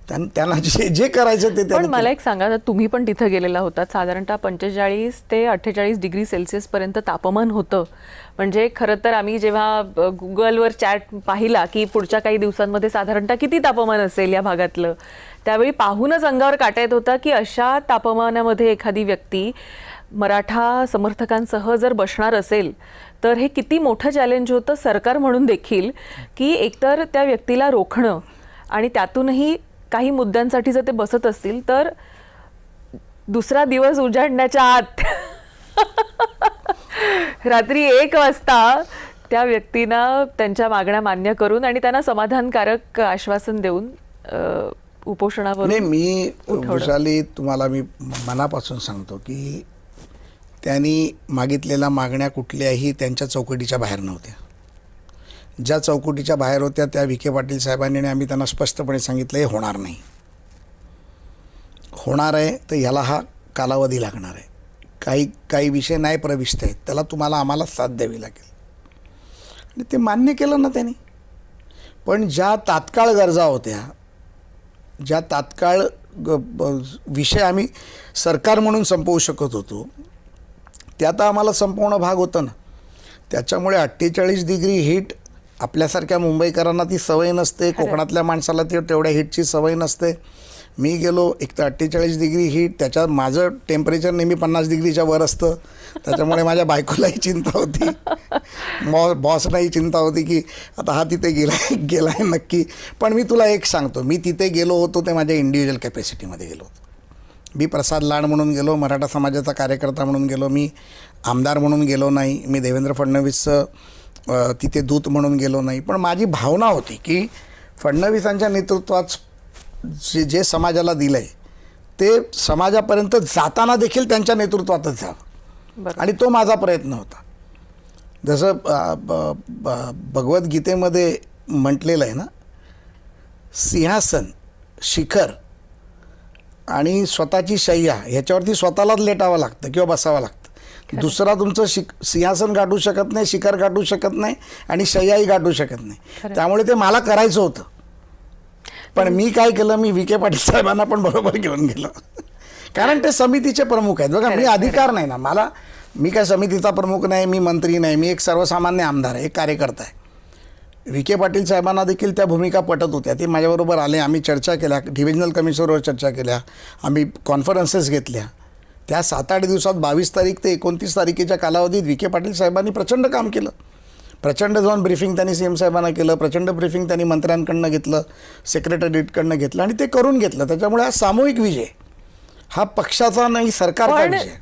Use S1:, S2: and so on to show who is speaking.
S1: त्यांना जे करायचं ते
S2: पण
S1: त्यांनी
S2: मला एक सांगा, तुम्ही पण तिथे गेलेला होता, साधारणतः 45 ते 48 डिग्री सेल्सिअस पर्यंत तापमान होतं. म्हणजे खरं तर आम्ही जेव्हा गुगलवर चॅट पाहिला की पुढच्या काही दिवसांमध्ये साधारणतः किती तापमान असेल या भागातलं, त्यावेळी पाहूनच अंगावर काटा येत होता की अशा तापमानामध्ये एखादी व्यक्ती मराठा समर्थकांसह जर बसणार असेल तर हे किती मोठं चॅलेंज होतं सरकार म्हणून देखील, की एकतर त्या व्यक्तीला रोखणं आणि त्यातूनही काही मुद्द्यांसाठी जर ते बसत असतील तर दुसरा दिवस उजाडण्याच्या आत रात्री 1 वाजता त्या व्यक्तींना त्यांच्या मागण्या मान्य करून आणि त्यांना समाधानकारक आश्वासन देऊन उपोषणावर
S1: नाही. मी वैशाली तुम्हाला मी मनापासून सांगतो की त्यांनी मागितलेल्या मागण्या कुठल्याही त्यांच्या चौकटीच्या बाहेर नव्हत्या. ज्या चौकटीच्या बाहेर होत्या त्या विखे पाटील साहेबांनी आणि आम्ही त्यांना स्पष्टपणे सांगितलं हे होणार नाही. होणार आहे तर ह्याला हा कालावधी लागणार आहे. काही विषय नाही प्रविष्ट आहेत, त्याला तुम्हाला आम्हाला साथ द्यावी लागेल. आणि ते मान्य केलं ना त्यांनी. पण ज्या तात्काळ गरजा होत्या, ज्या तात्काळ विषय आम्ही सरकार म्हणून संपवू शकत होतो, ते आता आम्हाला संपवणं भाग होतं ना. त्याच्यामुळे 48 डिग्री हीट आपल्यासारख्या मुंबईकरांना ती सवय नसते, कोकणातल्या माणसाला ती तेवढ्या हीटची सवय नसते. मी गेलो एक तर 48 डिग्री हीट, त्याच्यात माझं टेम्परेचर नेहमी 50 डिग्रीच्या वर असतं. त्याच्यामुळे माझ्या बायकोलाही चिंता होती, बॉसलाही चिंता होती की आता हा तिथे गेलाय नक्की. पण मी तुला एक सांगतो, मी तिथे गेलो होतो ते माझ्या इंडिव्हिज्युअल कॅपॅसिटीमध्ये गेलो होतो. मी प्रसाद लाड म्हणून गेलो, मराठा समाजाचा कार्यकर्ता म्हणून गेलो, मी आमदार म्हणून गेलो नाही, मी देवेंद्र फडणवीसचं तिथे दूत म्हणून गेलो नाही. पण माझी भावना होती की फडणवीसांच्या नेतृत्वात जे समाजाला दिलं आहे ते समाजापर्यंत जाताना देखील त्यांच्या नेतृत्वातच जावं, आणि तो माझा प्रयत्न होता. जसं भगवद्गीतेमध्ये म्हटलेलं आहे ना, सिंहासन, शिखर आणि स्वतःची शय्या ह्याच्यावरती स्वतःलाच लेटावं लागतं किंवा बसावं लागतं. दुसरा तुमचं सिंहासन गाठू शकत नाही, शिखर गाठू शकत नाही आणि शय्याही गाठू शकत नाही. त्यामुळे ते मला करायचं होतं. पण मी काय केलं, मी विखे पाटील साहेबांना पण बरोबर घेऊन गेलो. कारण ते समितीचे प्रमुख आहेत. बघा, मी अधिकार नाही ना मला, मी काय समितीचा प्रमुख नाही, मी मंत्री नाही, मी एक सर्वसामान्य आमदार आहे, एक कार्यकर्ता आहे. विखे पाटील साहेबांना देखील त्या भूमिका पटत होत्या. ते माझ्याबरोबर आले, आम्ही चर्चा केल्या, डिव्हिजनल कमिशनरवर चर्चा केल्या, आम्ही कॉन्फरन्सेस घेतल्या. त्या 7-8 दिवसात 22 तारीख ते 29 तारखेच्या कालावधीत विखे पाटील साहेबांनी प्रचंड काम केलं. प्रचंड जाऊन ब्रीफिंग त्यांनी CM साहेबांना केलं, प्रचंड ब्रीफिंग त्यांनी मंत्र्यांकडनं घेतलं, सेक्रेटरीकडनं घेतलं आणि ते करून घेतलं. त्याच्यामुळे हा सामूहिक विजय, हा पक्षाचा नाही सरकारचा विजय.